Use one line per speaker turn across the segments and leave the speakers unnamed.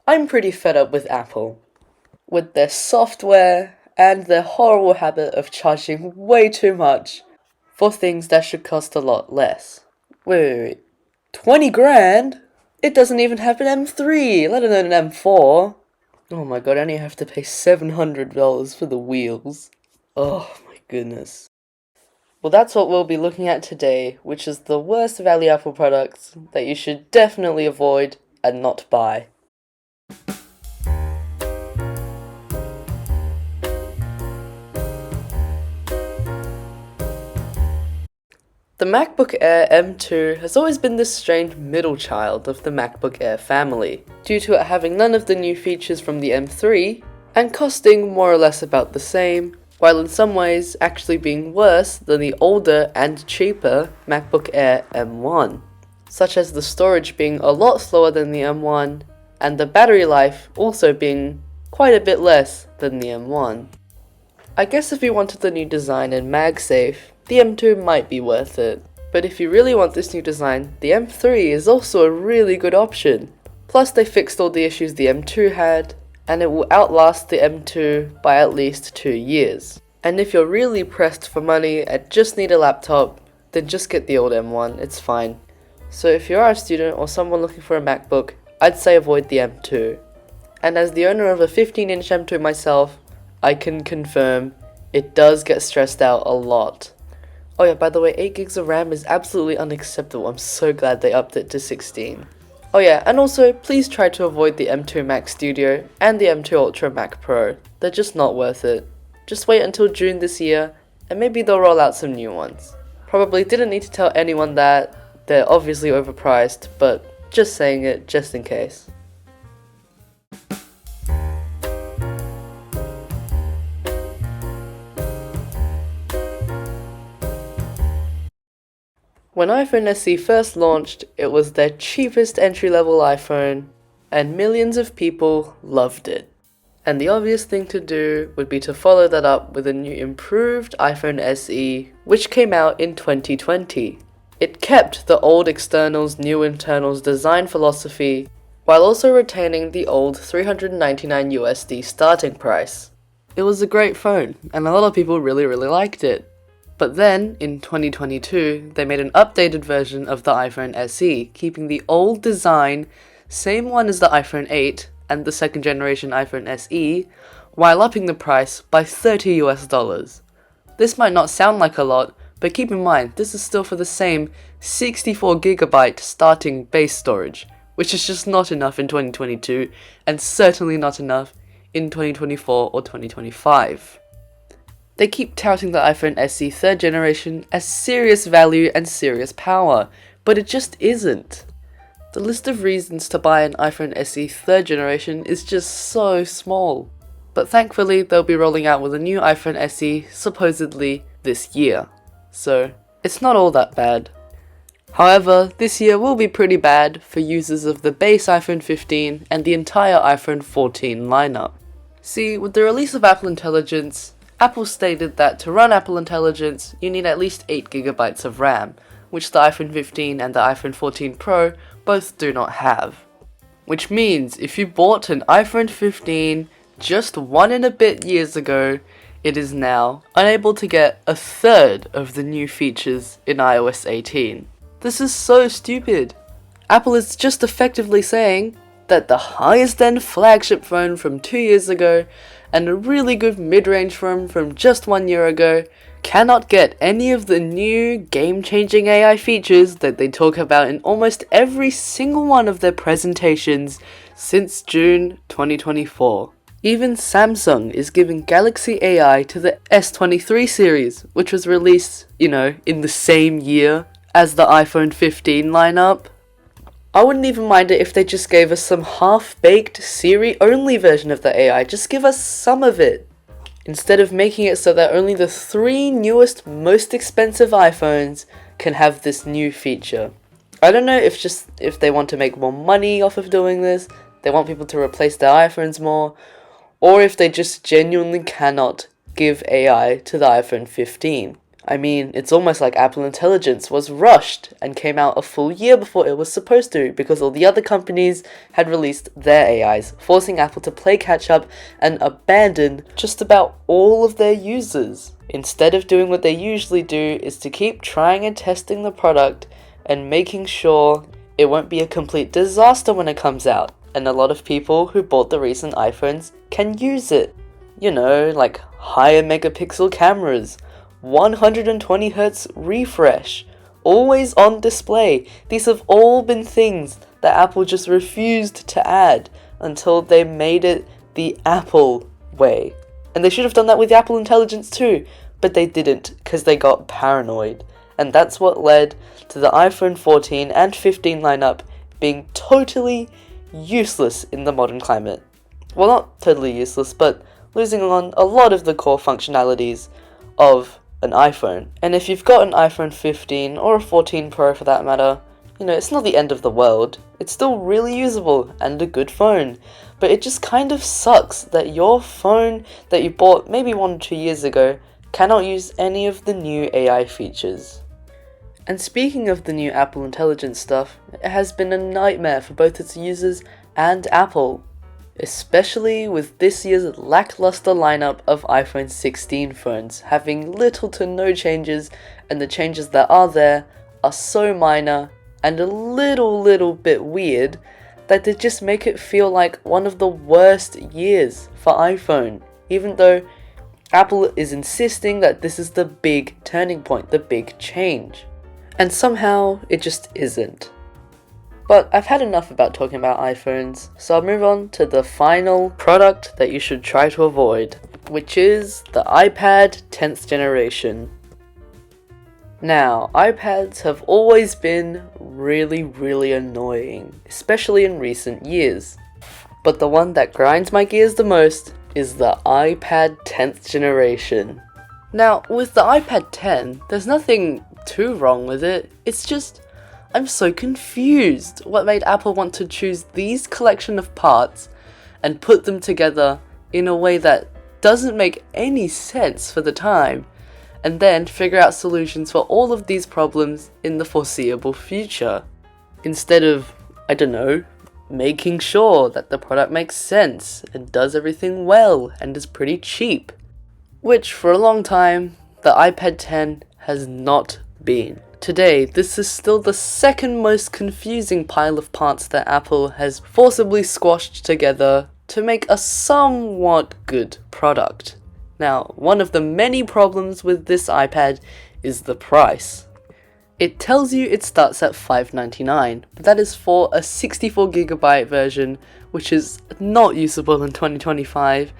I'm pretty fed up with Apple. With their software and their horrible habit of charging way too much for things that should cost a lot less. Wait. 20 grand? It doesn't even have an M3, let alone an M4. Oh my god, I only have to pay $700 for the wheels. Oh my goodness. Well, that's what we'll be looking at today, which is the worst value Apple products that you should definitely avoid and not buy. The MacBook Air M2 has always been the strange middle child of the MacBook Air family, due to it having none of the new features from the M3 and costing more or less about the same, while in some ways actually being worse than the older and cheaper MacBook Air M1, such as the storage being a lot slower than the M1 and the battery life also being quite a bit less than the M1. I guess if you wanted the new design and MagSafe, the M2 might be worth it. But if you really want this new design, the M3 is also a really good option. Plus they fixed all the issues the M2 had, and it will outlast the M2 by at least 2 years. And if you're really pressed for money and just need a laptop, then just get the old M1, it's fine. So if you are a student or someone looking for a MacBook, I'd say avoid the M2. And as the owner of a 15-inch M2 myself, I can confirm it does get stressed out a lot. Oh yeah, by the way, 8 gigs of RAM is absolutely unacceptable. I'm so glad they upped it to 16. Oh yeah, and also, please try to avoid the M2 Mac Studio and the M2 Ultra Mac Pro. They're just not worth it. Just wait until June this year, and maybe they'll roll out some new ones. Probably didn't need to tell anyone that. They're obviously overpriced, but just saying it just in case. When iPhone SE first launched, it was their cheapest entry-level iPhone, and millions of people loved it. And the obvious thing to do would be to follow that up with a new improved iPhone SE, which came out in 2020. It kept the old externals, new internals design philosophy, while also retaining the old $399 USD starting price. It was a great phone, and a lot of people really liked it. But then, in 2022, they made an updated version of the iPhone SE, keeping the old design, same one as the iPhone 8 and the second generation iPhone SE, while upping the price by $30 US. This might not sound like a lot, but keep in mind, this is still for the same 64GB starting base storage, which is just not enough in 2022, and certainly not enough in 2024 or 2025. They keep touting the iPhone SE 3rd generation as serious value and serious power, but it just isn't. The list of reasons to buy an iPhone SE 3rd generation is just so small. But thankfully they'll be rolling out with a new iPhone SE supposedly this year, so it's not all that bad. However, this year will be pretty bad for users of the base iPhone 15 and the entire iPhone 14 lineup. See, with the release of Apple Intelligence, Apple stated that to run Apple Intelligence, you need at least 8GB of RAM, which the iPhone 15 and the iPhone 14 Pro both do not have. Which means if you bought an iPhone 15 just 1 and a bit years ago, it is now unable to get a third of the new features in iOS 18. This is so stupid. Apple is just effectively saying that the highest end flagship phone from 2 years ago and a really good mid-range phone from just 1 year ago cannot get any of the new game-changing AI features that they talk about in almost every single one of their presentations since June 2024. Even Samsung is giving Galaxy AI to the S23 series, which was released, in the same year as the iPhone 15 lineup. I wouldn't even mind it if they just gave us some half-baked Siri-only version of the AI, just give us some of it. Instead of making it so that only the 3 newest, most expensive iPhones can have this new feature. I don't know if they want to make more money off of doing this, they want people to replace their iPhones more, or if they just genuinely cannot give AI to the iPhone 15. I mean, it's almost like Apple Intelligence was rushed and came out a full year before it was supposed to because all the other companies had released their AIs, forcing Apple to play catch up and abandon just about all of their users. Instead of doing what they usually do is to keep trying and testing the product and making sure it won't be a complete disaster when it comes out. And a lot of people who bought the recent iPhones can use it. You know, like higher megapixel cameras, 120Hz refresh, always on display. These have all been things that Apple just refused to add until they made it the Apple way. And they should have done that with Apple Intelligence too, but they didn't because they got paranoid. And that's what led to the iPhone 14 and 15 lineup being totally useless in the modern climate. Well, not totally useless, but losing on a lot of the core functionalities of an iPhone. And if you've got an iPhone 15 or a 14 Pro for that matter, you know, it's not the end of the world. It's still really usable and a good phone. But it just kind of sucks that your phone that you bought maybe 1 or 2 years ago cannot use any of the new AI features. And speaking of the new Apple Intelligence stuff, it has been a nightmare for both its users and Apple. Especially with this year's lackluster lineup of iPhone 16 phones having little to no changes, and the changes that are there are so minor and a little bit weird that they just make it feel like one of the worst years for iPhone, even though Apple is insisting that this is the big turning point, the big change. And somehow it just isn't. But I've had enough about talking about iPhones, so I'll move on to the final product that you should try to avoid, which is the iPad 10th generation. Now, iPads have always been really annoying, especially in recent years. But the one that grinds my gears the most is the iPad 10th generation. Now, with the iPad 10, there's nothing too wrong with it, it's just I'm so confused what made Apple want to choose these collection of parts and put them together in a way that doesn't make any sense for the time, and then figure out solutions for all of these problems in the foreseeable future. Instead of, I don't know, making sure that the product makes sense and does everything well and is pretty cheap. Which for a long time, the iPad 10 has not been. Today, this is still the second most confusing pile of parts that Apple has forcibly squashed together to make a somewhat good product. Now, one of the many problems with this iPad is the price. It tells you it starts at $599, but that is for a 64GB version, which is not usable in 2025.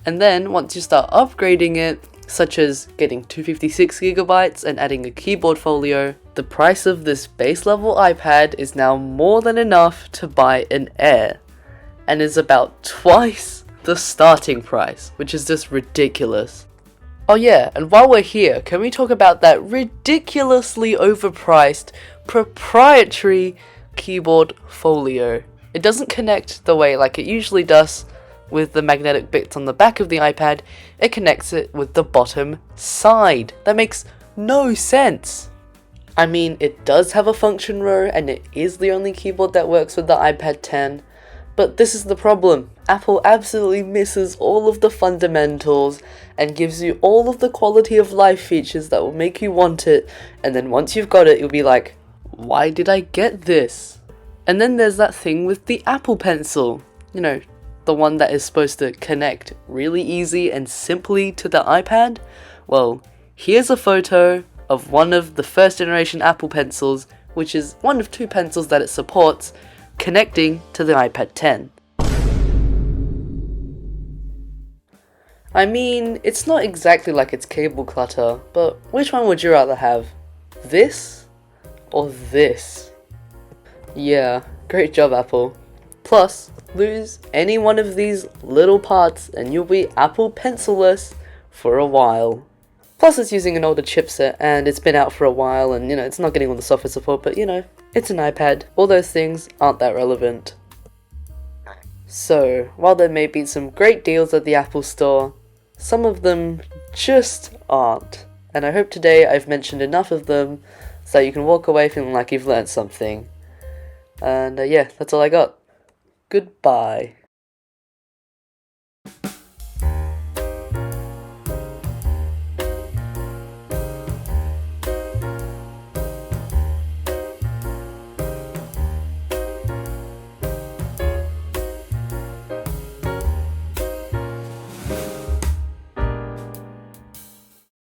And then once you start upgrading it, such as getting 256GB and adding a keyboard folio, the price of this base level iPad is now more than enough to buy an Air, and is about twice the starting price, which is just ridiculous. Oh yeah, and while we're here, can we talk about that ridiculously overpriced proprietary keyboard folio? It doesn't connect the way like it usually does with the magnetic bits on the back of the iPad. It connects it with the bottom side. That makes no sense. I mean, it does have a function row and it is the only keyboard that works with the iPad 10, but this is the problem. Apple absolutely misses all of the fundamentals and gives you all of the quality of life features that will make you want it, and then once you've got it, you'll be like, why did I get this? And then there's that thing with the Apple Pencil, you know, the one that is supposed to connect really easy and simply to the iPad. Well, here's a photo of one of the first generation Apple Pencils, which is one of two pencils that it supports, connecting to the iPad 10. I mean, it's not exactly like it's cable clutter, but which one would you rather have? This or this? Yeah, great job, Apple. Plus, lose any one of these little parts and you'll be Apple Pencil-less for a while. Plus, it's using an older chipset and it's been out for a while, and you know, it's not getting all the software support, but you know, it's an iPad. All those things aren't that relevant. So, while there may be some great deals at the Apple Store, some of them just aren't. and I hope today I've mentioned enough of them so that you can walk away feeling like you've learned something. And yeah, that's all I got. Goodbye.